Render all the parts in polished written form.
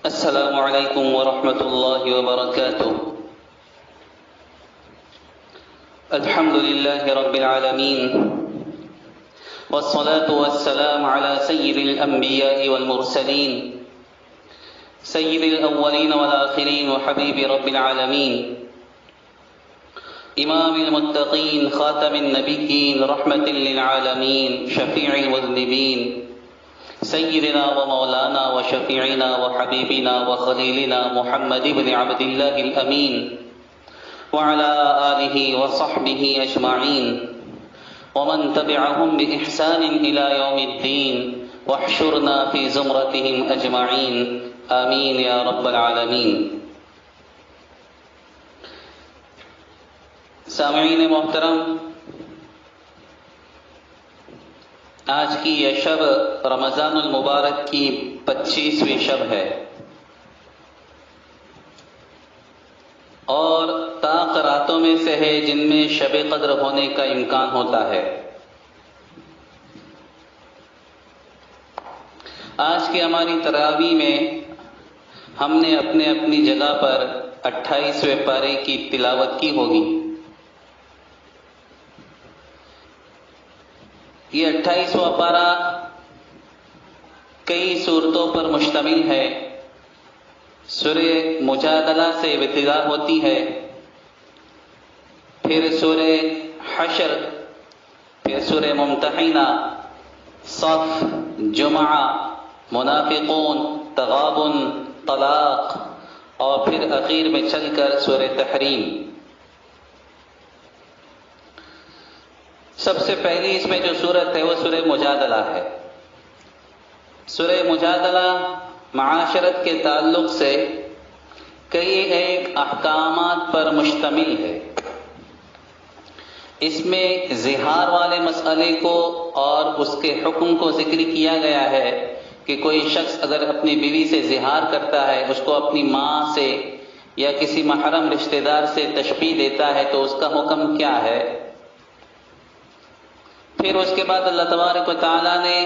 السلام علیکم ورحمۃ اللہ وبرکاتہ۔ الحمد للہ رب العالمین والصلاة والسلام على سید الانبیاء والمرسلین سید الاولین والآخرین وحبیب رب العالمین امام المتقین خاتم النبیین رحمت للعالمین شفیع المذنبین سیدنا و مولانا و شفیعنا و حبیبنا و خلیلنا محمد بن عبد اللہ الامین وعلى آلہ و صحبہ اجمعین ومن تبعهم بإحسان إلى يوم الدین واحشرنا في زمرتهم اجمعین آمین یا رب العالمین۔ سامعین محترم، آج کی یہ شب رمضان المبارک کی 25ویں شب ہے اور طاق راتوں میں سے ہے جن میں شب قدر ہونے کا امکان ہوتا ہے۔ آج کی ہماری تراویح میں ہم نے اپنے اپنی جگہ پر 28ویں پارے کی تلاوت کی ہوگی۔ یہ 28واں پارہ کئی صورتوں پر مشتمل ہے۔ سورہ مجادلہ سے ابتدا ہوتی ہے، پھر سورہ حشر، پھر سورہ ممتحنہ، صف، جمعہ، منافقون، تغابن، طلاق اور پھر اخیر میں چل کر سورہ تحریم۔ سب سے پہلی اس میں جو سورت ہے وہ سورہ مجادلہ ہے۔ سورہ مجادلہ معاشرت کے تعلق سے کئی ایک احکامات پر مشتمل ہے۔ اس میں زہار والے مسئلے کو اور اس کے حکم کو ذکر کیا گیا ہے کہ کوئی شخص اگر اپنی بیوی سے زہار کرتا ہے، اس کو اپنی ماں سے یا کسی محرم رشتہ دار سے تشبیہ دیتا ہے تو اس کا حکم کیا ہے۔ پھر اس کے بعد اللہ تبارک و تعالیٰ نے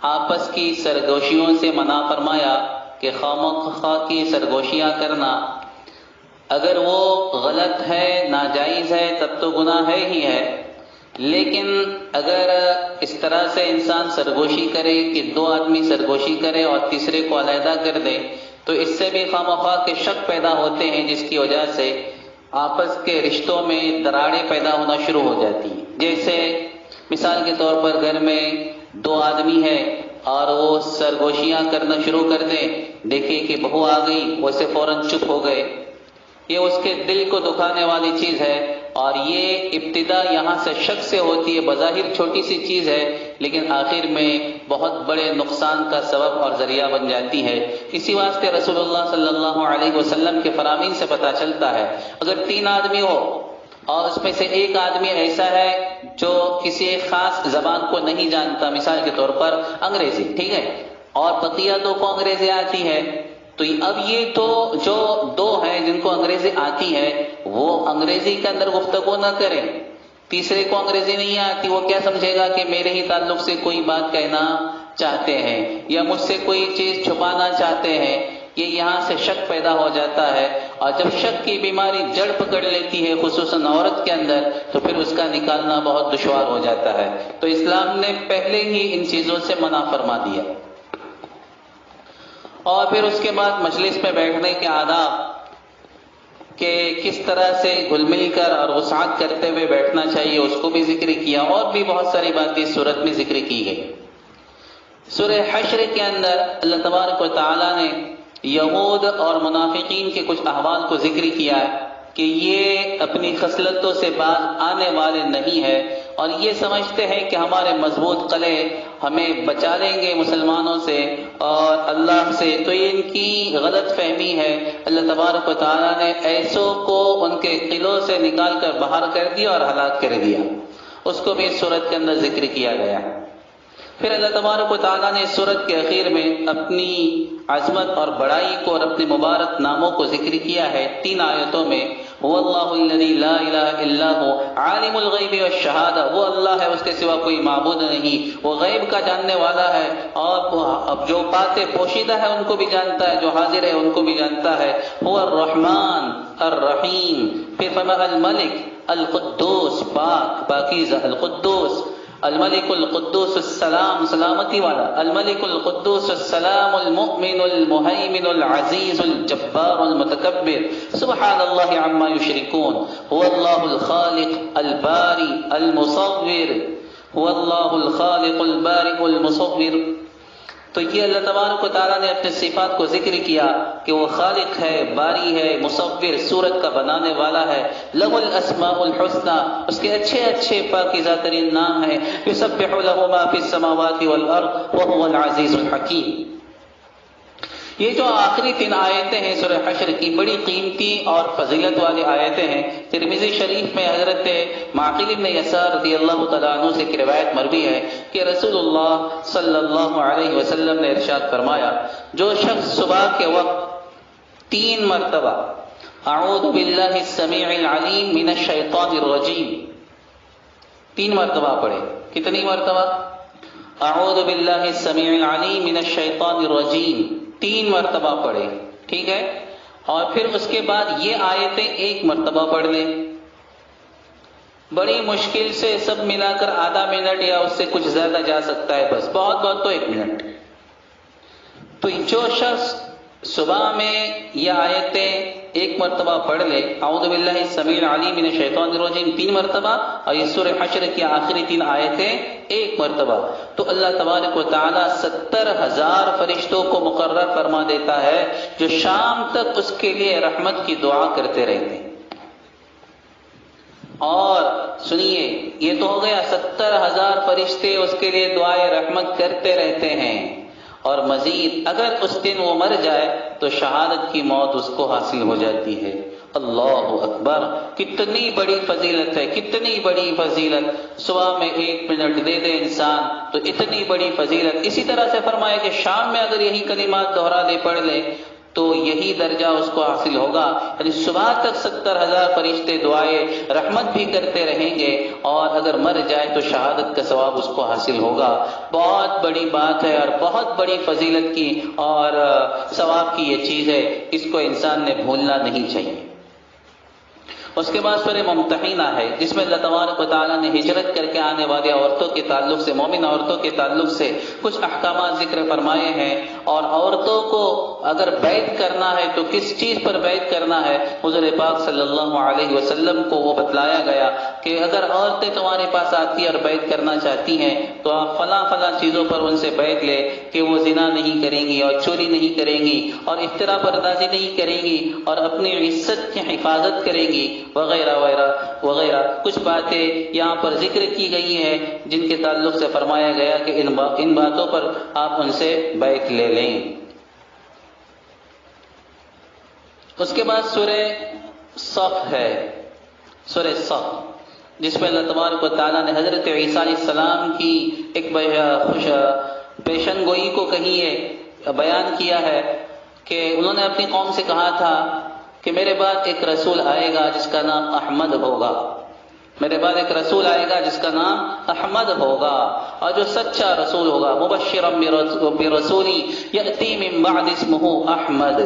آپس کی سرگوشیوں سے منع فرمایا کہ خواہ کی سرگوشیاں کرنا اگر وہ غلط ہے، ناجائز ہے، تب تو گناہ ہے ہی ہے، لیکن اگر اس طرح سے انسان سرگوشی کرے کہ دو آدمی سرگوشی کرے اور تیسرے کو علیحدہ کر دے تو اس سے بھی خواہ کے شک پیدا ہوتے ہیں، جس کی وجہ سے آپس کے رشتوں میں دراڑیں پیدا ہونا شروع ہو جاتی ہیں۔ جیسے مثال کے طور پر گھر میں دو آدمی ہیں اور وہ سرگوشیاں کرنا شروع کر دیں، دیکھیں کہ بہو آ گئی، ویسے فوراً چپ ہو گئے، یہ اس کے دل کو دکھانے والی چیز ہے اور یہ ابتدا یہاں سے شک سے ہوتی ہے۔ بظاہر چھوٹی سی چیز ہے لیکن آخر میں بہت بڑے نقصان کا سبب اور ذریعہ بن جاتی ہے۔ اسی واسطے رسول اللہ صلی اللہ علیہ وسلم کے فرامین سے پتہ چلتا ہے اگر 3 آدمی ہو اور اس میں سے ایک آدمی ایسا ہے جو کسی ایک خاص زبان کو نہیں جانتا، مثال کے طور پر انگریزی، ٹھیک ہے، اور بقیہ دو کو انگریزی آتی ہے، تو اب یہ تو جو دو ہیں جن کو انگریزی آتی ہے وہ انگریزی کے اندر گفتگو نہ کریں۔ تیسرے کو انگریزی نہیں آتی، وہ کیا سمجھے گا کہ میرے ہی تعلق سے کوئی بات کہنا چاہتے ہیں یا مجھ سے کوئی چیز چھپانا چاہتے ہیں۔ یہ یہاں سے شک پیدا ہو جاتا ہے اور جب شک کی بیماری جڑ پکڑ لیتی ہے خصوصاً عورت کے اندر تو پھر اس کا نکالنا بہت دشوار ہو جاتا ہے۔ تو اسلام نے پہلے ہی ان چیزوں سے منع فرما دیا۔ اور پھر اس کے بعد مجلس میں بیٹھنے کے آداب کہ کس طرح سے گھل مل کر اور وسعت کرتے ہوئے بیٹھنا چاہیے اس کو بھی ذکر کیا، اور بھی بہت ساری باتیں اس صورت میں ذکر کی گئی۔ سورہ حشر کے اندر اللہ تبارک و تعالیٰ نے یہود اور منافقین کے کچھ احوال کو ذکر کیا ہے کہ یہ اپنی خصلتوں سے باز آنے والے نہیں ہے اور یہ سمجھتے ہیں کہ ہمارے مضبوط قلعے ہمیں بچا لیں گے مسلمانوں سے اور اللہ سے، تو یہ ان کی غلط فہمی ہے۔ اللہ تبارک و تعالیٰ نے ایسوں کو ان کے قلعوں سے نکال کر باہر کر دیا اور ہلاک کر دیا، اس کو بھی اس صورت کے اندر ذکر کیا گیا۔ پھر اللہ تبارک و تعالیٰ نے سورت کے اخیر میں اپنی عظمت اور بڑائی کو اور اپنے مبارک ناموں کو ذکر کیا ہے 3 آیتوں میں، هو اللہ الذی لا الہ الا هو عالم الغیب والشہادہ، وہ اللہ ہے، اس کے سوا کوئی معبود نہیں، وہ غیب کا جاننے والا ہے اور اب جو باتیں پوشیدہ ہے ان کو بھی جانتا ہے، جو حاضر ہے ان کو بھی جانتا ہے۔ هو الرحمن الرحیم، پھر فرمایا الملک القدوس، پاک پاکیزہ، القدوس الملک القدوس السلام، سلامتی والا، الملک القدوس السلام المؤمن المہیمن العزیز الجبار المتکبر، سبحان اللہ عما یشرکون، هو اللہ الخالق الباری المصور، هو اللہ الخالق البارئ المصور۔ تو یہ اللہ تبارک و تعالیٰ نے اپنے صفات کو ذکر کیا کہ وہ خالق ہے، باری ہے، مصور، صورت کا بنانے والا ہے، لہ الاسماء الحسنی، اس کے اچھے اچھے پاکیزہ ترین نام ہیں، یسبح لہ ما فی السماوات والارض وہو العزیز الحکیم۔ یہ جو آخری 3 آیتیں ہیں سورہ حشر کی، بڑی قیمتی اور فضیلت والی آیتیں ہیں۔ ترمذی شریف میں حضرت معقل بن یسار رضی اللہ تعالیٰ عنہ سے ایک روایت مروی ہے کہ رسول اللہ صلی اللہ علیہ وسلم نے ارشاد فرمایا، جو شخص صبح کے وقت 3 مرتبہ اعوذ باللہ السمیع العلیم من الشیطان الرجیم 3 مرتبہ پڑھے، کتنی مرتبہ؟ اعوذ باللہ السمیع العلیم من الشیطان الرجیم 3 مرتبہ پڑھے، ٹھیک ہے؟ اور پھر اس کے بعد یہ آیتیں 1 مرتبہ پڑھ لیں۔ بڑی مشکل سے سب ملا کر آدھا منٹ یا اس سے کچھ زیادہ جا سکتا ہے، بس بہت بہت تو 1 منٹ۔ تو جو شخص صبح میں یہ آیتیں 1 مرتبہ پڑھ لے، اعوذ باللہ السمیع العلیم من الشیطان الرجیم 3 مرتبہ، اور یہ سورہ حشر کی آخری 3 آیتیں 1 مرتبہ، تو اللہ تبارک و تعالیٰ 70,000 فرشتوں کو مقرر فرما دیتا ہے جو شام تک اس کے لیے رحمت کی دعا کرتے رہتے ہیں۔ اور سنیے، یہ تو ہو گیا 70,000 فرشتے اس کے لیے دعائے رحمت کرتے رہتے ہیں، اور مزید اگر اس دن وہ مر جائے تو شہادت کی موت اس کو حاصل ہو جاتی ہے۔ اللہ اکبر، کتنی بڑی فضیلت ہے، کتنی بڑی فضیلت۔ صبح میں 1 منٹ دے دے انسان تو اتنی بڑی فضیلت۔ اسی طرح سے فرمایا کہ شام میں اگر یہی کلمات دوہرا دے، پڑھ لے تو یہی درجہ اس کو حاصل ہوگا، یعنی صبح تک 70,000 فرشتے دعائے رحمت بھی کرتے رہیں گے، اور اگر مر جائے تو شہادت کا ثواب اس کو حاصل ہوگا۔ بہت بڑی بات ہے اور بہت بڑی فضیلت کی اور ثواب کی یہ چیز ہے، اس کو انسان نے بھولنا نہیں چاہیے۔ اس کے بعد سورہ ممتحنہ ہے، جس میں اللہ تبارک و تعالیٰ نے ہجرت کر کے آنے والی عورتوں کے تعلق سے، مومن عورتوں کے تعلق سے کچھ احکامات ذکر فرمائے ہیں، اور عورتوں کو اگر بیعت کرنا ہے تو کس چیز پر بیعت کرنا ہے، حضور پاک صلی اللہ علیہ وسلم کو وہ بتلایا گیا کہ اگر عورتیں تمہارے پاس آتی اور بیعت کرنا چاہتی ہیں تو آپ فلاں فلاں چیزوں پر ان سے بیعت لے کہ وہ زنا نہیں کریں گی اور چوری نہیں کریں گی اور افتراء پردازی نہیں کریں گی اور اپنی عزت کی حفاظت کریں گی، وغیرہ وغیرہ وغیرہ۔ کچھ باتیں یہاں پر ذکر کی گئی ہیں جن کے تعلق سے فرمایا گیا کہ ان باتوں پر آپ ان سے بیعت لے لیں۔ اس کے بعد سورہ صف ہے، سورہ صف، جس میں اللہ تبارک و تعالیٰ نے حضرت عیسیٰ علیہ السلام کی ایک خوش پیشن گوئی کو کہی ہے، بیان کیا ہے کہ انہوں نے اپنی قوم سے کہا تھا کہ میرے بعد ایک رسول آئے گا جس کا نام احمد ہوگا، میرے بعد ایک رسول آئے گا جس کا نام احمد ہوگا، اور جو سچا رسول ہوگا، مبشرا برسول یأتی من بعد اسمہ احمد۔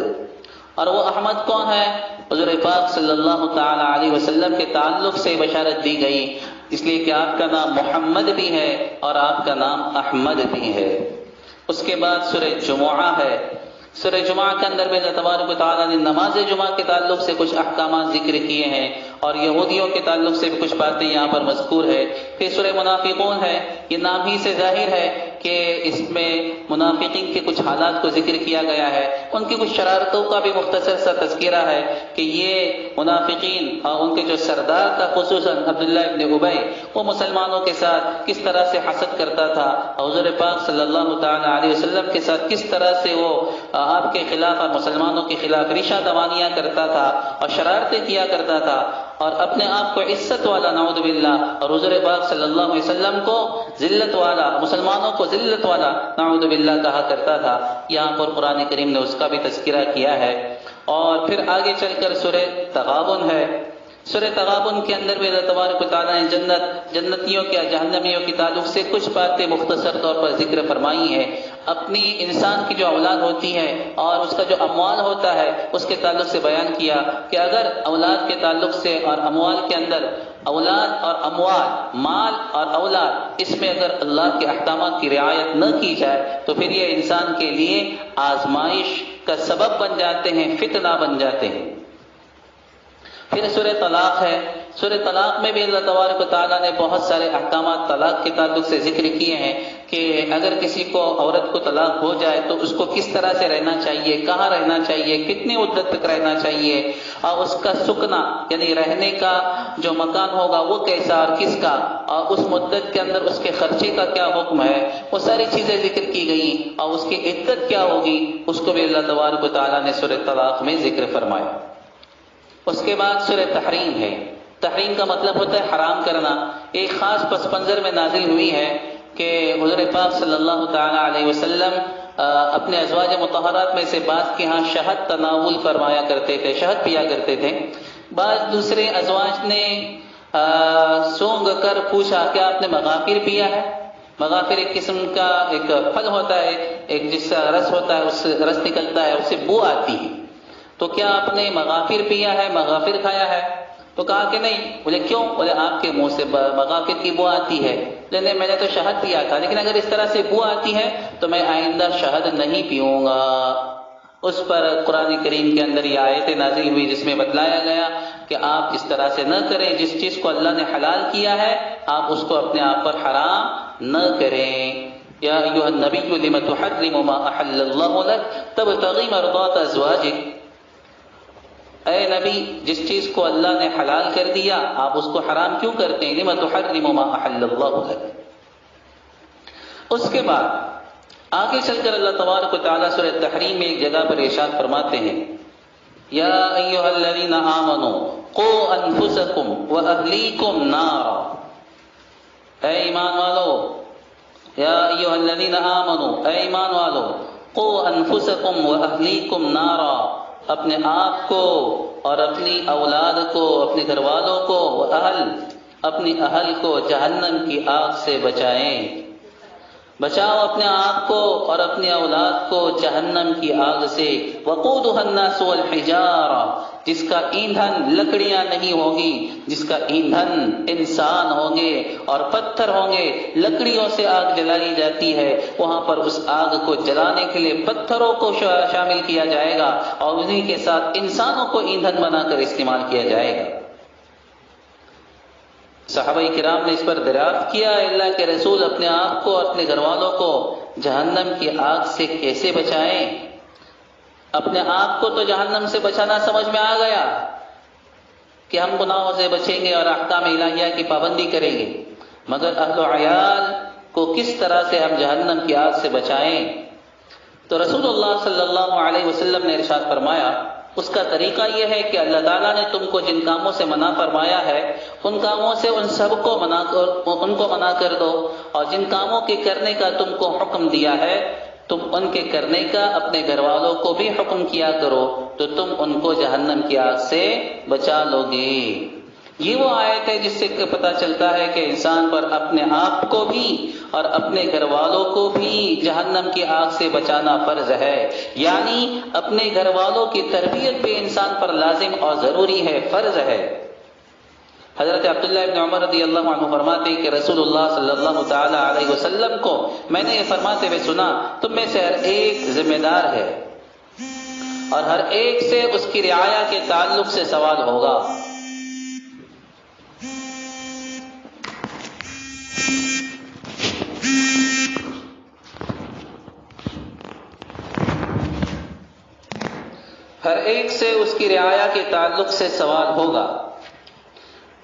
اور وہ احمد کون ہے؟ حضور پاک صلی اللہ تعالی علیہ وسلم کے تعلق سے بشارت دی گئی، اس لیے کہ آپ کا نام محمد بھی ہے اور آپ کا نام احمد بھی ہے۔ اس کے بعد سورہ جمعہ ہے، سورہ جمعہ کے اندر میں اللہ تبارک و تعالیٰ نے نماز جمعہ کے تعلق سے کچھ احکامات ذکر کیے ہیں، اور یہودیوں کے تعلق سے بھی کچھ باتیں یہاں پر مذکور ہے۔ پھر سورہ منافقون ہے، یہ نام ہی سے ظاہر ہے کہ اس میں منافقین کے کچھ حالات کو ذکر کیا گیا ہے، ان کی کچھ شرارتوں کا بھی مختصر سا تذکرہ ہے کہ یہ منافقین اور ان کے جو سردار تھا خصوصاً عبداللہ ابن ابی، وہ مسلمانوں کے ساتھ کس طرح سے حسد کرتا تھا، حضور پاک صلی اللہ تعالی علیہ وسلم کے ساتھ کس طرح سے وہ آپ کے خلاف اور مسلمانوں کے خلاف ریشہ دوانیاں کرتا تھا اور شرارتیں کیا کرتا تھا، اور اپنے آپ کو عزت والا نعوذ باللہ، اور حضور پاک صلی اللہ علیہ وسلم کو ذلت والا، مسلمانوں کو ذلت والا نعوذ باللہ کہا کرتا تھا۔ یہاں پر قرآن کریم نے اس کا بھی تذکرہ کیا ہے۔ اور پھر آگے چل کر سورہ تغابن ہے۔ سورہ تغابن کے اندر بھی اللہ تبارک و تعالیٰ نے جنتیوں کے جہنمیوں کے تعلق سے کچھ باتیں مختصر طور پر ذکر فرمائی ہیں۔ اپنی انسان کی جو اولاد ہوتی ہے اور اس کا جو اموال ہوتا ہے اس کے تعلق سے بیان کیا کہ اگر اولاد کے تعلق سے اور اموال کے اندر اولاد اور اموال، مال اور اولاد، اس میں اگر اللہ کے احکامات کی رعایت نہ کی جائے تو پھر یہ انسان کے لیے آزمائش کا سبب بن جاتے ہیں، فتنہ بن جاتے ہیں۔ پھر سورہ طلاق ہے۔ سورہ طلاق میں بھی اللہ تبارک و تعالیٰ نے بہت سارے احکامات طلاق کے تعلق سے ذکر کیے ہیں کہ اگر کسی کو عورت کو طلاق ہو جائے تو اس کو کس طرح سے رہنا چاہیے، کہاں رہنا چاہیے، کتنی مدت تک رہنا چاہیے، اور اس کا سکنا یعنی رہنے کا جو مکان ہوگا وہ کیسا اور کس کا، اور اس مدت کے اندر اس کے خرچے کا کیا حکم ہے، وہ ساری چیزیں ذکر کی گئیں، اور اس کی عدت کیا ہوگی اس کو بھی اللہ تبارک و تعالیٰ نے سورہ طلاق میں ذکر فرمایا۔ اس کے بعد سورہ تحریم ہے۔ تحریم کا مطلب ہوتا ہے حرام کرنا۔ ایک خاص پس منظر میں نازل ہوئی ہے کہ حضور پاک صلی اللہ تعالی علیہ وسلم اپنے ازواج مطہرات میں سے بعض کے ہاں شہد تناول فرمایا کرتے تھے، شہد پیا کرتے تھے۔ بعض دوسرے ازواج نے سونگ کر پوچھا کہ آپ نے مغافر پیا ہے؟ مغافر ایک قسم کا ایک پھل ہوتا ہے، ایک جس کا رس ہوتا ہے، اس رس نکلتا ہے، اس سے بو آتی ہے، تو کیا آپ نے مغافر پیا ہے، مغافر کھایا ہے؟ تو کہا کہ نہیں۔ بولے کیوں؟ بولے آپ کے منہ سے مغافر کی بو آتی ہے۔ لیکن میں نے تو شہد پیا تھا، لیکن اگر اس طرح سے بو آتی ہے تو میں آئندہ شہد نہیں پیوں گا۔ اس پر قرآن کریم کے اندر یہ آیت نازل ہوئی جس میں بتلایا گیا کہ آپ اس طرح سے نہ کریں، جس چیز کو اللہ نے حلال کیا ہے آپ اس کو اپنے آپ پر حرام نہ کریں۔ یا ایھا النبی لم تحرم ما احل اللہ لک تبتغی مرضات ازواجک، اے نبی جس چیز کو اللہ نے حلال کر دیا آپ اس کو حرام کیوں کرتے ہیں؟ لم تحرم ما احل اللہ لک۔ اس کے بعد آگے چل کر اللہ تبارک و تعالیٰ سورہ تحریم میں ایک جگہ پر ارشاد فرماتے ہیں، یا ایھا الذین آمنوا قوا انفسکم واہلیکم نارا، اے ایمان والو، یا ایھا الذین آمنوا، اے ایمان والو، قوا انفسکم واہلیکم نارا، اپنے آپ کو اور اپنی اولاد کو، اپنے گھر والوں کو، اپنی اہل کو جہنم کی آگ سے بچائیں۔ بچاؤ اپنے آپ کو اور اپنی اولاد کو جہنم کی آگ سے۔ وقودها الناس والحجارہ، جس کا ایندھن لکڑیاں نہیں ہوگی، جس کا ایندھن انسان ہوں گے اور پتھر ہوں گے۔ لکڑیوں سے آگ جلائی جاتی ہے، وہاں پر اس آگ کو جلانے کے لیے پتھروں کو شامل کیا جائے گا اور انہی کے ساتھ انسانوں کو ایندھن بنا کر استعمال کیا جائے گا۔ صحابہ کرام نے اس پر دریافت کیا، اللہ کے رسول اپنے آپ کو اور اپنے گھر والوں کو جہنم کی آگ سے کیسے بچائیں؟ اپنے آپ کو تو جہنم سے بچانا سمجھ میں آ گیا کہ ہم گناہوں سے بچیں گے اور احکام الہیہ کی پابندی کریں گے، مگر اہل و عیال کو کس طرح سے ہم جہنم کی آگ سے بچائیں؟ تو رسول اللہ صلی اللہ علیہ وسلم نے ارشاد فرمایا اس کا طریقہ یہ ہے کہ اللہ تعالیٰ نے تم کو جن کاموں سے منع فرمایا ہے ان کاموں سے ان سب کو منع کر دو، اور جن کاموں کے کرنے کا تم کو حکم دیا ہے تم ان کے کرنے کا اپنے گھر والوں کو بھی حکم کیا کرو، تو تم ان کو جہنم کی آگ سے بچا لو گے۔ یہ وہ آیت ہے جس سے پتہ چلتا ہے کہ انسان پر اپنے آپ کو بھی اور اپنے گھر والوں کو بھی جہنم کی آگ سے بچانا فرض ہے، یعنی اپنے گھر والوں کی تربیت بھی انسان پر لازم اور ضروری ہے، فرض ہے۔ حضرت عبداللہ ابن عمر رضی اللہ عنہ فرماتے ہیں کہ رسول اللہ صلی اللہ تعالی علیہ وسلم کو میں نے یہ فرماتے ہوئے سنا، تم میں سے ہر ایک ذمہ دار ہے اور ہر ایک سے اس کی رعایا کے تعلق سے سوال ہوگا۔ ہر ایک سے اس کی رعایا کے تعلق سے سوال ہوگا۔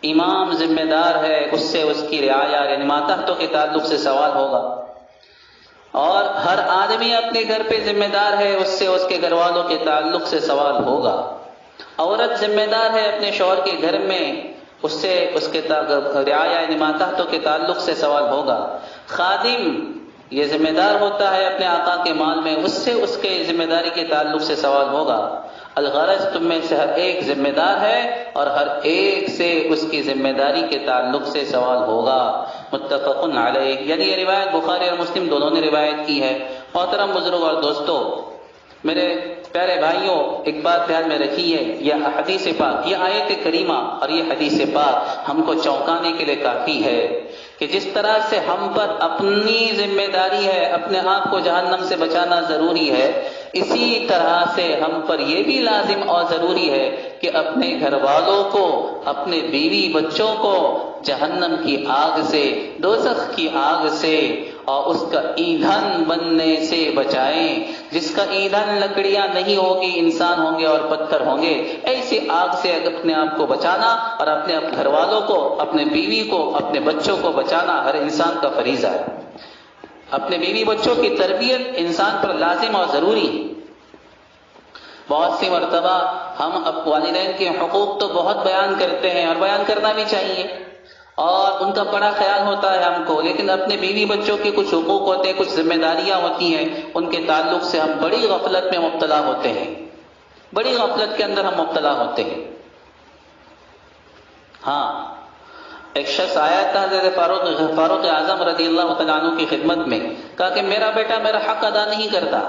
امام ذمہ دار ہے، اس سے اس کی رعایا یعنی ماتحتوں کے تعلق سے سوال ہوگا، اور ہر آدمی اپنے گھر پہ ذمہ دار ہے، اس سے اس کے گھر والوں کے تعلق سے سوال ہوگا، عورت ذمہ دار ہے اپنے شوہر کے گھر میں، اس سے اس کے رعایا نماتحتوں کے تعلق سے سوال ہوگا۔ خادم یہ ذمہ دار ہوتا ہے اپنے آقا کے مال میں، اس سے اس کے ذمہ داری کے تعلق سے سوال ہوگا۔ الغرض تم میں سے ہر ایک ذمہ دار ہے اور ہر ایک سے اس کی ذمہ داری کے تعلق سے سوال ہوگا۔ متفق علیہ، یعنی یہ روایت بخاری اور مسلم دونوں نے روایت کی ہے۔ محترم بزرگ اور دوستو، میرے پیارے بھائیوں، ایک بات دھیان میں رکھیے، یہ حدیث پاک، یہ آیت کریمہ اور یہ حدیث پاک ہم کو چونکانے کے لیے کافی ہے کہ جس طرح سے ہم پر اپنی ذمہ داری ہے اپنے آپ کو جہنم سے بچانا ضروری ہے، اسی طرح سے ہم پر یہ بھی لازم اور ضروری ہے کہ اپنے گھر والوں کو، اپنے بیوی بچوں کو جہنم کی آگ سے، دوزخ کی آگ سے اور اس کا ایندھن بننے سے بچائیں، جس کا ایندھن لکڑیاں نہیں ہوگی، انسان ہوں گے اور پتھر ہوں گے۔ ایسی آگ سے اپنے آپ کو بچانا اور اپنے گھر والوں کو، اپنے بیوی کو، اپنے بچوں کو بچانا ہر انسان کا فریضہ ہے۔ اپنے بیوی بچوں کی تربیت انسان پر لازم اور ضروری ہے۔ بہت سی مرتبہ ہم والدین کے حقوق تو بہت بیان کرتے ہیں اور بیان کرنا بھی چاہیے اور ان کا بڑا خیال ہوتا ہے ہم کو، لیکن اپنے بیوی بچوں کے کچھ حقوق ہوتے ہیں، کچھ ذمہ داریاں ہوتی ہیں، ان کے تعلق سے ہم بڑی غفلت میں مبتلا ہوتے ہیں، بڑی غفلت کے اندر ہم مبتلا ہوتے ہیں۔ ہاں، ایک شخص آیا تھا حضرت فاروق اعظم رضی اللہ تعالیٰ عنہ کی خدمت میں، کہا کہ میرا بیٹا میرا حق ادا نہیں کرتا۔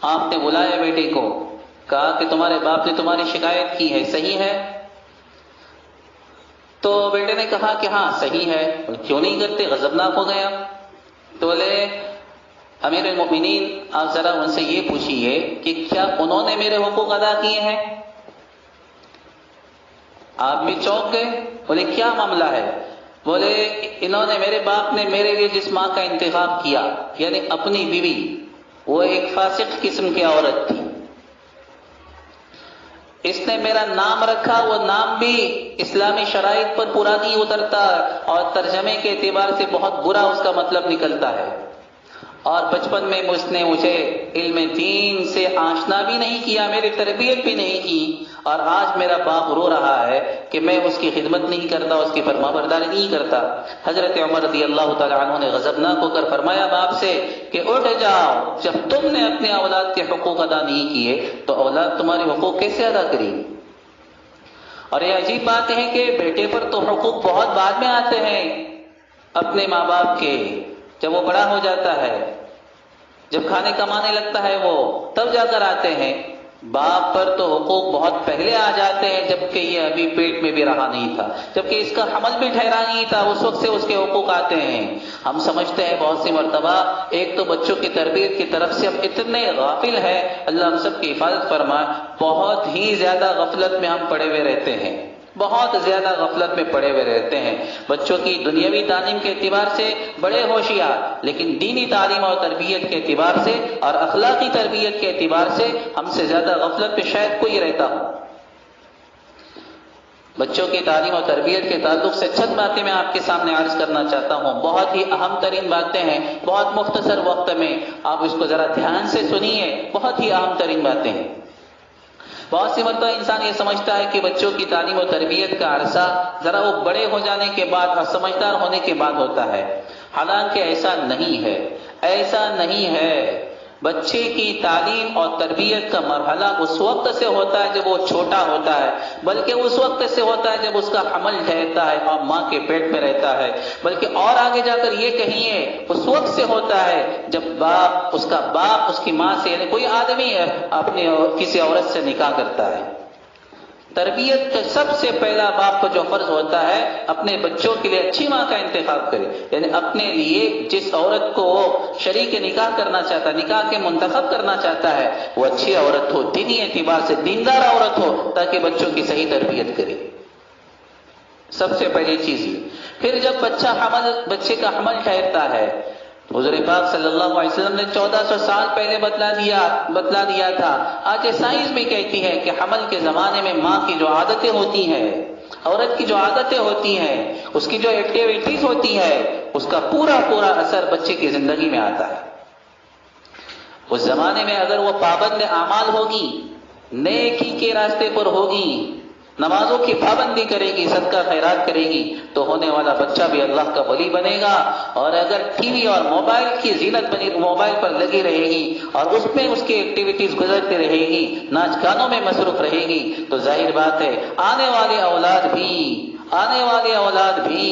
آپ نے بلایا بیٹے کو، کہا کہ تمہارے باپ نے تمہاری شکایت کی ہے، صحیح ہے؟ تو بیٹے نے کہا کہ ہاں صحیح ہے۔ کیوں نہیں کرتے؟ غضبناک ہو گیا۔ تو بولے امیر المؤمنین آپ ذرا ان سے یہ پوچھئے کہ کیا انہوں نے میرے حقوق ادا کیے ہیں؟ آپ بھی چونک گئے، بولے کیا معاملہ ہے؟ بولے انہوں نے، میرے باپ نے میرے لیے جس ماں کا انتخاب کیا، یعنی اپنی بیوی، وہ ایک فاسق قسم کی عورت تھی، اس نے میرا نام رکھا، وہ نام بھی اسلامی شرائط پر پورا نہیں اترتا اور ترجمے کے اعتبار سے بہت برا اس کا مطلب نکلتا ہے، اور بچپن میں اس نے مجھے علم دین سے آشنا بھی نہیں کیا، میری تربیت بھی نہیں کی، اور آج میرا باپ رو رہا ہے کہ میں اس کی خدمت نہیں کرتا، اس کی فرمانبرداری نہیں کرتا۔ حضرت عمر رضی اللہ تعالیٰ عنہ نے غضبناک ہو کر فرمایا باپ سے کہ اٹھ جاؤ، جب تم نے اپنے اولاد کے حقوق ادا نہیں کیے تو اولاد تمہارے حقوق کیسے ادا کرے گی؟ اور یہ عجیب بات ہے کہ بیٹے پر تو حقوق بہت بعد میں آتے ہیں اپنے ماں باپ کے، جب وہ بڑا ہو جاتا ہے، جب کھانے کمانے لگتا ہے وہ، تب جا کر آتے ہیں۔ باپ پر تو حقوق بہت پہلے آ جاتے ہیں، جبکہ یہ ابھی پیٹ میں بھی رہا نہیں تھا، جبکہ اس کا حمل بھی ٹھہرا نہیں تھا، اس وقت سے اس کے حقوق آتے ہیں۔ ہم سمجھتے ہیں بہت سی مرتبہ، ایک تو بچوں کی تربیت کی طرف سے ہم اتنے غافل ہیں، اللہ ہم سب کی حفاظت فرمائے، بہت ہی زیادہ غفلت میں ہم پڑے ہوئے رہتے ہیں، بہت زیادہ غفلت میں پڑے ہوئے رہتے ہیں۔ بچوں کی دنیاوی تعلیم کے اعتبار سے بڑے ہوشیار، لیکن دینی تعلیم اور تربیت کے اعتبار سے اور اخلاقی تربیت کے اعتبار سے ہم سے زیادہ غفلت پہ شاید کوئی رہتا ہو۔ بچوں کی تعلیم اور تربیت کے تعلق سے چند باتیں میں آپ کے سامنے عرض کرنا چاہتا ہوں، بہت ہی اہم ترین باتیں ہیں، بہت مختصر وقت میں آپ اس کو ذرا دھیان سے سنیے، بہت ہی اہم ترین باتیں ہیں۔ بہت سی مرتبہ انسان یہ سمجھتا ہے کہ بچوں کی تعلیم و تربیت کا عرصہ ذرا وہ بڑے ہو جانے کے بعد اور سمجھدار ہونے کے بعد ہوتا ہے، حالانکہ ایسا نہیں ہے، ایسا نہیں ہے۔ بچے کی تعلیم اور تربیت کا مرحلہ اس وقت سے ہوتا ہے جب وہ چھوٹا ہوتا ہے، بلکہ اس وقت سے ہوتا ہے جب اس کا حمل ٹھہرتا ہے اور ماں کے پیٹ میں رہتا ہے، بلکہ اور آگے جا کر یہ کہیے اس وقت سے ہوتا ہے جب باپ، اس کا باپ اس کی ماں سے، یعنی کوئی آدمی ہے اپنی کسی عورت سے نکاح کرتا ہے۔ تربیت کا سب سے پہلا باپ کو جو فرض ہوتا ہے اپنے بچوں کے لیے اچھی ماں کا انتخاب کرے، یعنی اپنے لیے جس عورت کو وہ شریک نکاح کرنا چاہتا ہے، نکاح کے منتخب کرنا چاہتا ہے، وہ اچھی عورت ہو، دینی اعتبار سے دیندار عورت ہو، تاکہ بچوں کی صحیح تربیت کرے۔ سب سے پہلی چیز یہ۔ پھر جب بچے کا حمل ٹھہرتا ہے، حضور پاک صلی اللہ علیہ وسلم نے 1400 سال پہلے بتلا دیا تھا، آج سائنس بھی کہتی ہے کہ حمل کے زمانے میں ماں کی جو عادتیں ہوتی ہیں، عورت کی جو عادتیں ہوتی ہیں، اس کی جو ایکٹیویٹیز ہوتی ہے، اس کا پورا اثر بچے کی زندگی میں آتا ہے۔ اس زمانے میں اگر وہ پابند اعمال ہوگی، نیکی کے راستے پر ہوگی، نمازوں کی پابندی کرے گی، صدقہ خیرات کرے گی، تو ہونے والا بچہ بھی اللہ کا ولی بنے گا۔ اور اگر ٹی وی اور موبائل کی زینت بنی، موبائل پر لگی رہے گی اور اس میں اس کی ایکٹیویٹیز گزرتی رہے گی، ناچ گانوں میں مصروف رہے گی، تو ظاہر بات ہے آنے والی اولاد بھی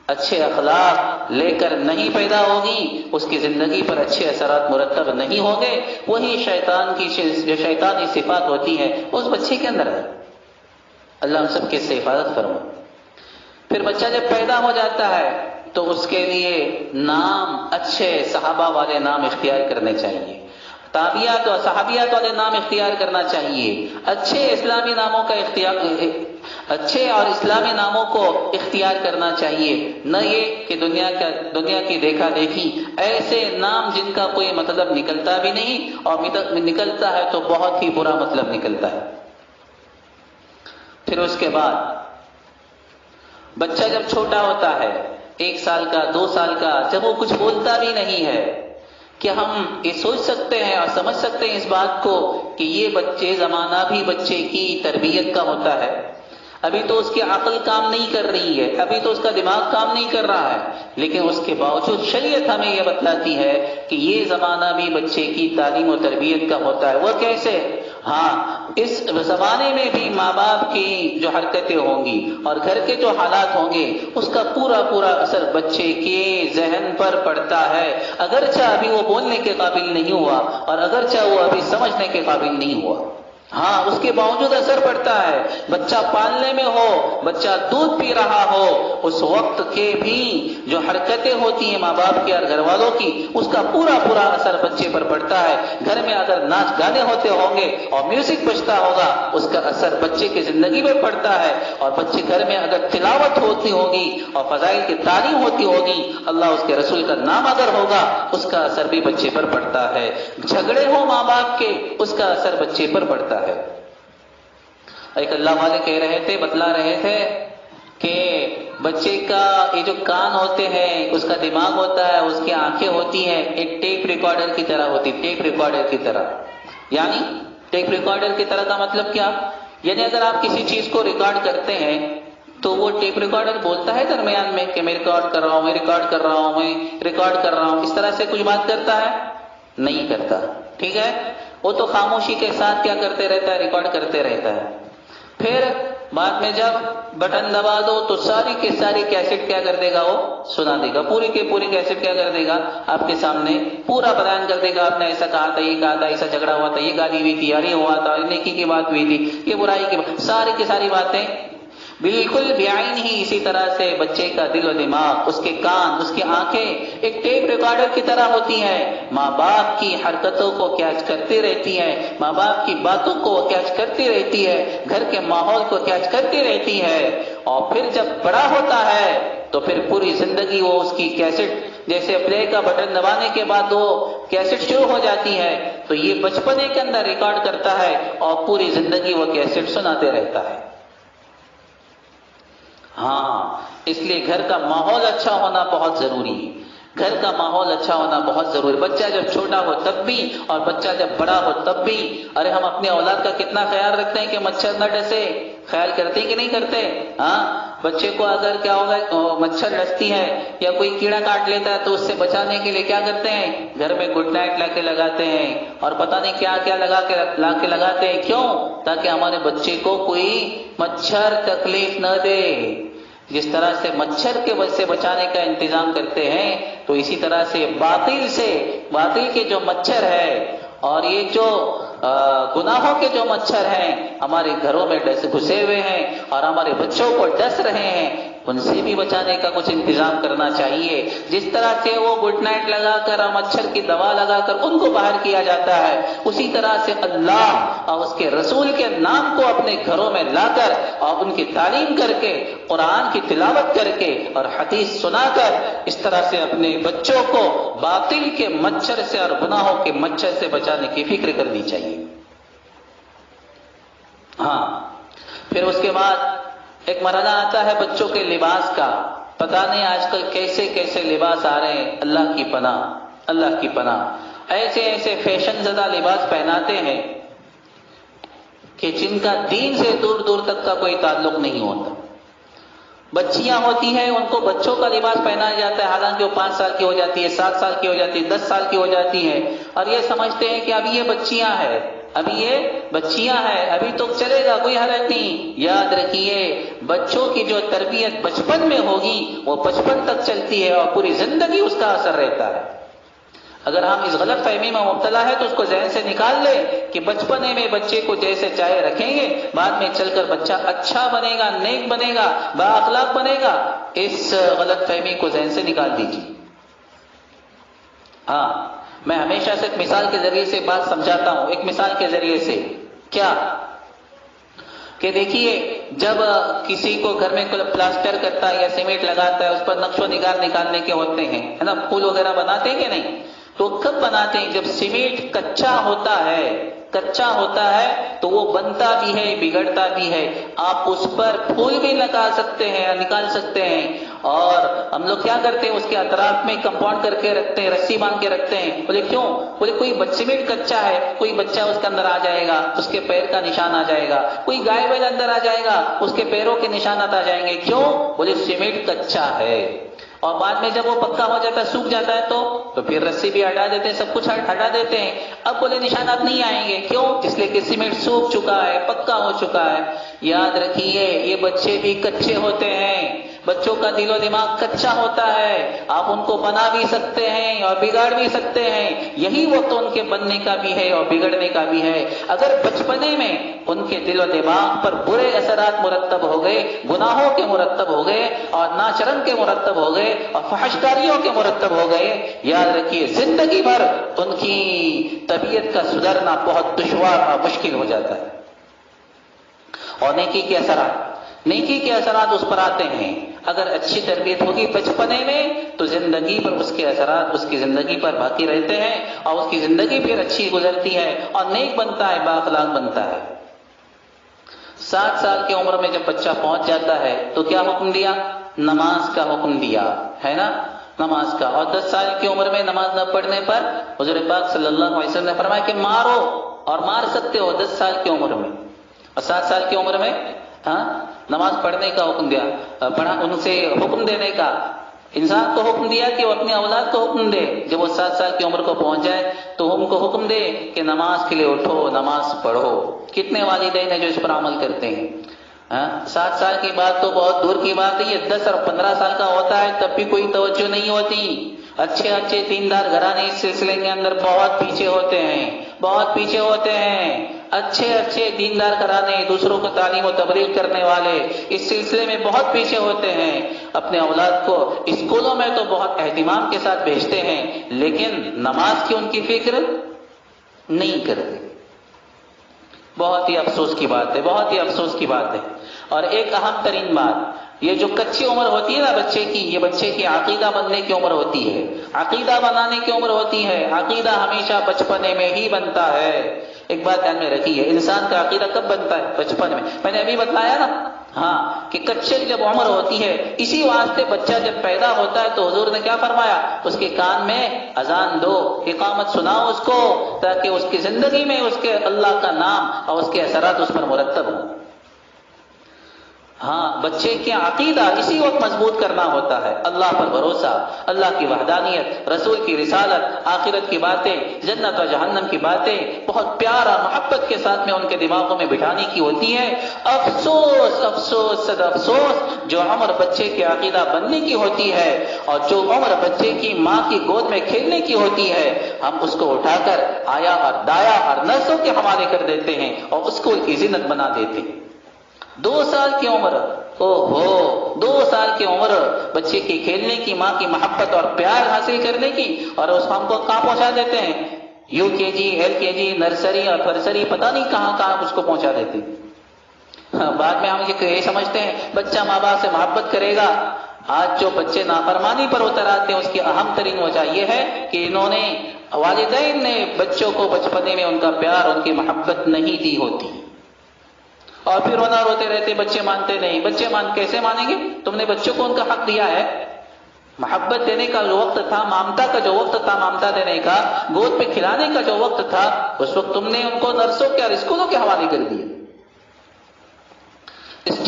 اچھے اخلاق لے کر نہیں پیدا ہوگی، اس کی زندگی پر اچھے اثرات مرتب نہیں ہوں گے۔ وہی شیطان کی جو شیطانی صفات ہوتی ہے اس بچے کے اندر ہے۔ اللہ ہم سب کے سے حفاظت فرما۔ پھر بچہ جب پیدا ہو جاتا ہے تو اس کے لیے نام اچھے صحابہ والے نام اختیار کرنے چاہیے، تابعیات اور صحابیات والے نام اختیار کرنا چاہیے، اچھے اور اسلامی ناموں کو اختیار کرنا چاہیے، نہ یہ کہ دنیا کی دیکھا دیکھی ایسے نام جن کا کوئی مطلب نکلتا بھی نہیں، اور نکلتا ہے تو بہت ہی برا مطلب نکلتا ہے۔ پھر اس کے بعد بچہ جب چھوٹا ہوتا ہے، 1 سال کا 2 سال کا، جب وہ کچھ بولتا بھی نہیں ہے، کہ ہم یہ سوچ سکتے ہیں اور سمجھ سکتے ہیں اس بات کو کہ یہ زمانہ بھی بچے کی تربیت کا ہوتا ہے۔ ابھی تو اس کی عقل کام نہیں کر رہی ہے، ابھی تو اس کا دماغ کام نہیں کر رہا ہے، لیکن اس کے باوجود شریعت ہمیں یہ بتلاتی ہے کہ یہ زمانہ بھی بچے کی تعلیم و تربیت کا ہوتا ہے۔ وہ کیسے؟ ہاں، اس زمانے میں بھی ماں باپ کی جو حرکتیں ہوں گی اور گھر کے جو حالات ہوں گے اس کا پورا اثر بچے کے ذہن پر پڑتا ہے، اگرچہ ابھی وہ بولنے کے قابل نہیں ہوا اور اگرچہ وہ ابھی سمجھنے کے قابل نہیں ہوا، ہاں اس کے باوجود اثر پڑتا ہے۔ بچہ پالنے میں ہو، بچہ دودھ پی رہا ہو، اس وقت کے بھی جو حرکتیں ہوتی ہیں ماں باپ کی اور گھر والوں کی، اس کا پورا اثر بچے پر پڑتا ہے۔ گھر میں اگر ناچ گانے ہوتے ہوں گے اور میوزک بجتا ہوگا، اس کا اثر بچے کی زندگی میں پڑتا ہے، اور بچے گھر میں اگر تلاوت ہوتی ہوگی اور فضائل کی تعلیم ہوتی ہوگی، اللہ اس کے رسول کا نام اگر ہوگا، اس کا اثر بھی بچے پر پڑتا ہے۔ جھگڑے ہوں ماں باپ کے، اس کا اثر بچے پر پڑتا ہے۔ ایک اللہ والے کہہ رہے تھے، بتلا رہے تھے کہ بچے کا یہ جو کان ہوتے ہیں، اس کا دماغ ہوتا ہے، اس کی آنکھیں ہوتی ہیں، ایک ٹیپ ریکارڈر کی طرح ہوتی، ٹیپ ریکارڈر کی طرح۔ یعنی ٹیپ ریکارڈر کی طرح کا مطلب کیا؟ یعنی اگر آپ کسی چیز کو ریکارڈ کرتے ہیں تو وہ ٹیپ ریکارڈر بولتا ہے درمیان میں کہ میں ریکارڈ کر رہا ہوں، میں ریکارڈ کر رہا ہوں، میں ریکارڈ کر رہا ہوں، اس طرح سے کچھ بات کرتا ہے؟ نہیں کرتا، ٹھیک ہے؟ وہ تو خاموشی کے ساتھ کیا کرتے رہتا ہے؟ ریکارڈ کرتے رہتا ہے۔ پھر بعد میں جب بٹن دبا دو تو ساری کی ساری کیسٹ کیا کر دے گا؟ وہ سنا دے گا، پوری کی پوری کیسٹ کیا کر دے گا؟ آپ کے سامنے پورا بیان کر دے گا، آپ نے ایسا کہا تھا، یہ کہا تھا، ایسا جھگڑا ہوا تھا، یہ گالی ہوئی تھی، یہ ہوا تھا، نیکی کی بات ہوئی تھی، یہ برائی کی بات، ساری کی ساری باتیں بالکل بعین ہی اسی طرح سے بچے کا دل و دماغ، اس کے کان، اس کی آنکھیں ایک ٹیپ ریکارڈر کی طرح ہوتی ہیں، ماں باپ کی حرکتوں کو کیچ کرتی رہتی ہیں، ماں باپ کی باتوں کو کیچ کرتی رہتی ہے، گھر کے ماحول کو کیچ کرتی رہتی ہے، اور پھر جب بڑا ہوتا ہے تو پھر پوری زندگی وہ اس کی کیسٹ، جیسے پلے کا بٹن دبانے کے بعد وہ کیسٹ شروع ہو جاتی ہے، تو یہ بچپنے کے اندر ریکارڈ کرتا ہے اور پوری زندگی وہ کیسٹ سناتے رہتا ہے۔ ہاں، اس لیے گھر کا ماحول اچھا ہونا بہت ضروری ہے، گھر کا ماحول اچھا ہونا بہت ضروری ہے۔ بچہ جب چھوٹا ہو تب بھی اور بچہ جب بڑا ہو تب بھی۔ ارے ہم اپنے اولاد کا کتنا خیال رکھتے ہیں کہ مچھر نہ ڈسے، خیال کرتے ہیں کہ نہیں کرتے؟ ہاں، بچے کو اگر کیا ہوگا، مچھر ڈستی ہے یا کوئی کیڑا کاٹ لیتا ہے تو اس سے بچانے کے لیے کیا کرتے ہیں؟ گھر میں گڈ نائٹ لا کے لگاتے ہیں اور پتہ نہیں کیا کیا لا کے لگاتے ہیں۔ کیوں؟ تاکہ ہمارے بچے کو کوئی مچھر تکلیف نہ دے۔ جس طرح سے مچھر کے وجہ سے بچانے کا انتظام کرتے ہیں، تو اسی طرح سے باطل کے جو مچھر ہے اور یہ جو گناہوں کے جو مچھر ہیں ہمارے گھروں میں گھسے ہوئے ہیں اور ہمارے بچوں کو ڈس رہے ہیں، ان سے بھی بچانے کا کچھ انتظام کرنا چاہیے۔ جس طرح سے وہ گڈ نائٹ لگا کر اور مچھر کی دوا لگا کر ان کو باہر کیا جاتا ہے، اسی طرح سے اللہ اور اس کے رسول کے نام کو اپنے گھروں میں لا کر اور ان کی تعلیم کر کے، قرآن کی تلاوت کر کے اور حدیث سنا کر، اس طرح سے اپنے بچوں کو باطل کے مچھر سے اور گناہوں کے مچھر سے بچانے کی فکر کرنی چاہیے۔ ہاں، پھر اس کے بعد ایک مرحلہ آتا ہے بچوں کے لباس کا۔ پتہ نہیں آج کل کیسے کیسے لباس آ رہے ہیں، اللہ کی پناہ، اللہ کی پناہ۔ ایسے ایسے فیشن زدہ لباس پہناتے ہیں کہ جن کا دین سے دور دور تک کا کوئی تعلق نہیں ہوتا. بچیاں ہوتی ہیں ان کو بچوں کا لباس پہنایا جاتا ہے، حالانکہ وہ 5 سال کی ہو جاتی ہے، 7 سال کی ہو جاتی ہے، 10 سال کی ہو جاتی ہے، اور یہ سمجھتے ہیں کہ ابھی یہ بچیاں ہیں، ابھی تو چلے گا، کوئی حرج نہیں. یاد رکھیے بچوں کی جو تربیت بچپن میں ہوگی وہ بچپن تک چلتی ہے اور پوری زندگی اس کا اثر رہتا ہے. اگر ہم اس غلط فہمی میں مبتلا ہے تو اس کو ذہن سے نکال لے کہ بچپنے میں بچے کو جیسے چاہے رکھیں گے، بعد میں چل کر بچہ اچھا بنے گا، نیک بنے گا، با اخلاق بنے گا. اس غلط فہمی کو ذہن سے نکال دیجیے. ہاں، میں ہمیشہ سے ایک مثال کے ذریعے سے بات سمجھاتا ہوں. ایک مثال کے ذریعے سے کیا کہ دیکھیے، جب کسی کو گھر میں کوئی پلاسٹر کرتا ہے یا سیمنٹ لگاتا ہے، اس پر نقش و نگار نکالنے کے ہوتے ہیں، ہے نا، پھول وغیرہ بناتے ہیں کہ نہیں؟ تو کب بناتے ہیں؟ جب سیمنٹ کچا ہوتا ہے تو وہ بنتا بھی ہے، بگڑتا بھی ہے. آپ اس پر پھول بھی لگا سکتے ہیں، نکال سکتے ہیں. اور ہم لوگ کیا کرتے ہیں؟ اس کے اطراف میں کمپاؤنڈ کر کے رکھتے ہیں، رسی باندھ کے رکھتے ہیں. بولے کیوں؟ بولے کوئی سیمنٹ کچا ہے، کوئی بچہ اس کے اندر آ جائے گا، اس کے پیر کا نشان آ جائے گا، کوئی گائے بیل اندر آ جائے گا، اس کے پیروں کے نشانات آ جائیں گے. کیوں؟ بولے سیمنٹ کچا ہے. اور بعد میں جب وہ پکا ہو جاتا ہے، سوکھ جاتا ہے، تو پھر رسی بھی ہٹا دیتے ہیں، سب کچھ ہٹا دیتے ہیں. اب بولے نشانات نہیں آئیں گے. کیوں؟ اس لیے کہ سیمنٹ سوکھ چکا ہے، پکا ہو چکا ہے. یاد رکھیے یہ بچے بھی کچے ہوتے ہیں، بچوں کا دل و دماغ کچا ہوتا ہے. آپ ان کو بنا بھی سکتے ہیں اور بگاڑ بھی سکتے ہیں. یہی وقت ان کے بننے کا بھی ہے اور بگڑنے کا بھی ہے. اگر بچپنے میں ان کے دل و دماغ پر برے اثرات مرتب ہو گئے، گناہوں کے مرتب ہو گئے اور ناچرن کے مرتب ہو گئے اور فحشکاریوں کے مرتب ہو گئے، یاد رکھیے زندگی بھر ان کی طبیعت کا سدھرنا بہت دشوار اور مشکل ہو جاتا ہے. اور نیکی کے اثرات اس پر آتے ہیں. اگر اچھی تربیت ہوگی بچپنے میں تو زندگی پر اس کے اثرات اس کی زندگی پر باقی رہتے ہیں اور اس کی زندگی پھر اچھی گزرتی ہے اور نیک بنتا ہے، با اخلاق بنتا ہے. 7 سال کی عمر میں جب بچہ پہنچ جاتا ہے تو کیا حکم دیا؟ نماز کا حکم دیا ہے نا، نماز کا. اور 10 سال کی عمر میں نماز نہ پڑھنے پر حضور پاک صلی اللہ علیہ وسلم نے فرمایا کہ مارو، اور مار سکتے ہو 10 سال کی عمر میں. اور 7 سال کی عمر میں نماز پڑھنے کا حکم دیا، ان سے حکم دینے کا. انسان کو حکم دیا کہ وہ اپنی اولاد کو حکم دے، جب وہ 7 سال کی عمر کو پہنچ جائے تو ان کو حکم دے کہ نماز کے لیے اٹھو، نماز پڑھو. کتنے والدین ہیں جو اس پر عمل کرتے ہیں؟ 7 سال کی بات تو بہت دور کی بات ہے، یہ 10 اور 15 سال کا ہوتا ہے تب بھی کوئی توجہ نہیں ہوتی. اچھے دیندار گھرانے اس سلسلے کے اندر بہت پیچھے ہوتے ہیں. اچھے دیندار گھرانے، دوسروں کو تعلیم و تبلیغ کرنے والے اس سلسلے میں بہت پیچھے ہوتے ہیں. اپنے اولاد کو اسکولوں میں تو بہت اہتمام کے ساتھ بھیجتے ہیں لیکن نماز کی ان کی فکر نہیں کرتے. بہت ہی افسوس کی بات ہے. اور ایک اہم ترین بات، یہ جو کچی عمر ہوتی ہے نا بچے کی، یہ بچے کی عقیدہ بننے کی عمر ہوتی ہے، عقیدہ بنانے کی عمر ہوتی ہے. عقیدہ ہمیشہ بچپنے میں ہی بنتا ہے. ایک بات دھیان میں رکھیے، انسان کا عقیدہ کب بنتا ہے؟ بچپن میں نے ابھی بتایا نا کہ کچے جب عمر ہوتی ہے، اسی واسطے بچہ جب پیدا ہوتا ہے تو حضور نے کیا فرمایا؟ اس کے کان میں اذان دو، اقامت سناؤ اس کو، تاکہ اس کی زندگی میں اس کے اللہ کا نام اور اس کے اثرات اس پر مرتب ہوں. بچے کے عقیدہ اسی وقت مضبوط کرنا ہوتا ہے. اللہ پر بھروسہ، اللہ کی وحدانیت، رسول کی رسالت، آخرت کی باتیں، جنت و جہنم کی باتیں بہت پیار اور محبت کے ساتھ میں ان کے دماغوں میں بٹھانے کی ہوتی ہے. افسوس صد افسوس، جو عمر بچے کے عقیدہ بننے کی ہوتی ہے اور جو عمر بچے کی ماں کی گود میں کھیلنے کی ہوتی ہے، ہم اس کو اٹھا کر آیا اور دایا اور نسوں کے حوالے کر دیتے ہیں اور اس کو کی زینت بنا دیتے ہیں. 2 سال کی عمر، 2 سال کی عمر بچے کی کھیلنے کی، ماں کی محبت اور پیار حاصل کرنے کی، اور اس ہم کو کہاں پہنچا دیتے ہیں؟ UKG LKG نرسری اور فرسری، پتہ نہیں کہاں اس کو پہنچا دیتے ہیں. بعد میں ہم یہ سمجھتے ہیں بچہ ماں باپ سے محبت کرے گا. آج جو بچے نافرمانی پر اتر آتے ہیں اس کی اہم ترین وجہ یہ ہے کہ انہوں نے، والدین نے بچوں کو بچپنے میں ان کا پیار، ان کی محبت نہیں دی ہوتی. اور پھر روتے رہتے، بچے مانتے نہیں. کیسے مانیں گے؟ تم نے بچوں کو ان کا حق دیا ہے. محبت دینے کا جو وقت تھا، ممتا کا جو وقت تھا، ممتا دینے کا، گود پہ کھلانے کا جو وقت تھا، اس وقت تم نے ان کو نرسوں کے اور اسکولوں کے حوالے کر دیا.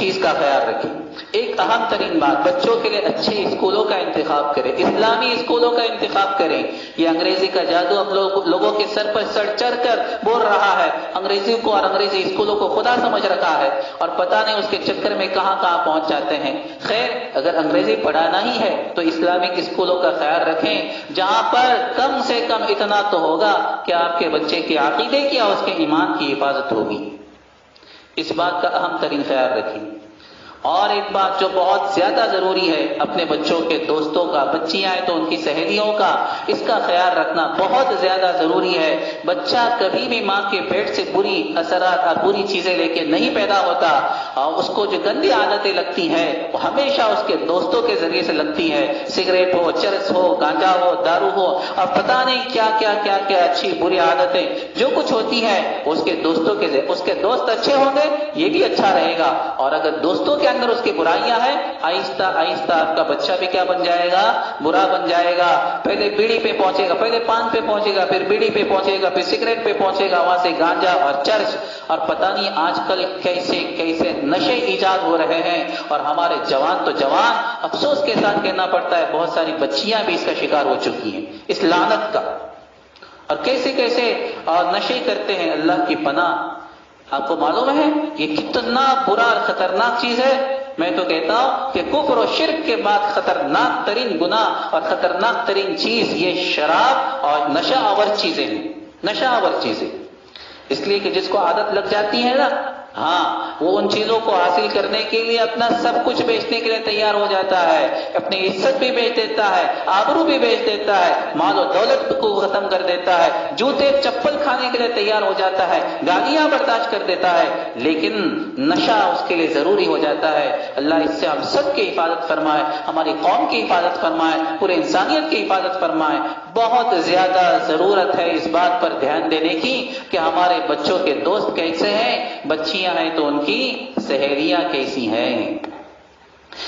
چیز کا خیال رکھیں۔ ایک اہم ترین بات، بچوں کے لیے اچھے اسکولوں کا انتخاب کریں، اسلامی اسکولوں کا انتخاب کریں۔ یہ انگریزی کا جادو ہم لوگوں کے سر پر سر چڑھ کر بول رہا ہے، انگریزی کو اور انگریزی اسکولوں کو خدا سمجھ رکھا ہے، اور پتہ نہیں اس کے چکر میں کہاں کہاں پہنچ جاتے ہیں۔ خیر، اگر انگریزی پڑھانا ہی ہے تو اسلامک اسکولوں کا خیال رکھیں، جہاں پر کم سے کم اتنا تو ہوگا کہ آپ کے بچے کے عقیدے کی اور اس کے ایمان کی حفاظت ہوگی۔ اس بات کا اہم ترین خیال رکھیں۔ اور ایک بات جو بہت زیادہ ضروری ہے، اپنے بچوں کے دوستوں کا، بچیاں ہیں تو ان کی سہیلیوں کا، اس کا خیال رکھنا بہت زیادہ ضروری ہے۔ بچہ کبھی بھی ماں کے پیٹ سے بری اثرات اور بری چیزیں لے کے نہیں پیدا ہوتا، اور اس کو جو گندی عادتیں لگتی ہیں وہ ہمیشہ اس کے دوستوں کے ذریعے سے لگتی ہے، سگریٹ ہو، چرس ہو، گانجا ہو، دارو ہو، اور پتہ نہیں کیا کیا کیا کیا اچھی بری عادتیں جو کچھ ہوتی ہے اس کے دوستوں کے ذریعے۔ اس کے دوست اچھے ہوں گے یہ بھی اچھا رہے گا، اور اگر دوستوں کے اندر اس کی برائیاں ہیں، آہستہ آہستہ آپ کا بچہ بھی کیا بن جائے گا؟ برا بن جائے گا۔ پہلے بیڑی پہ پہنچے گا، پہلے پان پہ پہنچے گا، پھر بیڑی پہ پہنچے گا، پھر سگریٹ پہ پہنچے گا، وہاں سے گانجا اور چرس، اور پتہ نہیں آج کل کیسے کیسے نشے ایجاد ہو رہے ہیں، اور ہمارے جوان تو جوان، افسوس کے ساتھ کہنا پڑتا ہے بہت ساری بچیاں بھی اس کا شکار ہو چکی ہیں، اس لعنت کا، اور کیسے کیسے نشے کرتے ہیں۔ اللہ کی پناہ۔ آپ کو معلوم ہے یہ کتنا برا اور خطرناک چیز ہے؟ میں تو کہتا ہوں کہ کفر و شرک کے بعد خطرناک ترین گناہ اور خطرناک ترین چیز یہ شراب اور نشہ آور چیزیں ہیں، نشہ آور چیزیں۔ اس لیے کہ جس کو عادت لگ جاتی ہے نا، ہاں، وہ ان چیزوں کو حاصل کرنے کے لیے اپنا سب کچھ بیچنے کے لیے تیار ہو جاتا ہے، اپنی عزت بھی بیچ دیتا ہے، آبرو بھی بیچ دیتا ہے، مال و دولت کو ختم کر دیتا ہے، جوتے چپل کھانے کے لیے تیار ہو جاتا ہے، گالیاں برداشت کر دیتا ہے، لیکن نشہ اس کے لیے ضروری ہو جاتا ہے۔ اللہ اس سے ہم سب کی حفاظت فرمائے، ہماری قوم کی حفاظت فرمائے، پورے انسانیت کی حفاظت فرمائے۔ بہت زیادہ ضرورت ہے اس بات پر دھیان دینے کی کہ ہمارے بچوں کے دوست کیسے ہیں، بچیاں ہیں تو ان کی سہیلیاں کیسی ہیں۔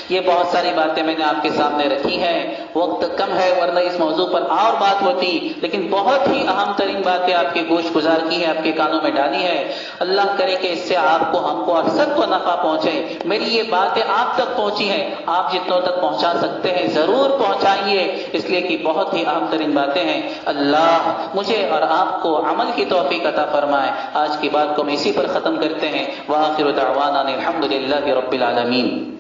یہ بہت ساری باتیں میں نے آپ کے سامنے رکھی ہیں، وقت کم ہے ورنہ اس موضوع پر اور بات ہوتی، لیکن بہت ہی اہم ترین باتیں آپ کے گوش گزار کی ہے، آپ کے کانوں میں ڈالی ہے۔ اللہ کرے کہ اس سے آپ کو، ہم کو اور سب کو نفع پہنچے۔ میری یہ باتیں آپ تک پہنچی ہیں، آپ جتنوں تک پہنچا سکتے ہیں ضرور پہنچائیے، اس لیے کہ بہت ہی اہم ترین باتیں ہیں۔ اللہ مجھے اور آپ کو عمل کی توفیق عطا فرمائے۔ آج کی بات کو ہم اسی پر ختم کرتے ہیں۔ وآخر دعوانا الحمد للہ رب العالمین۔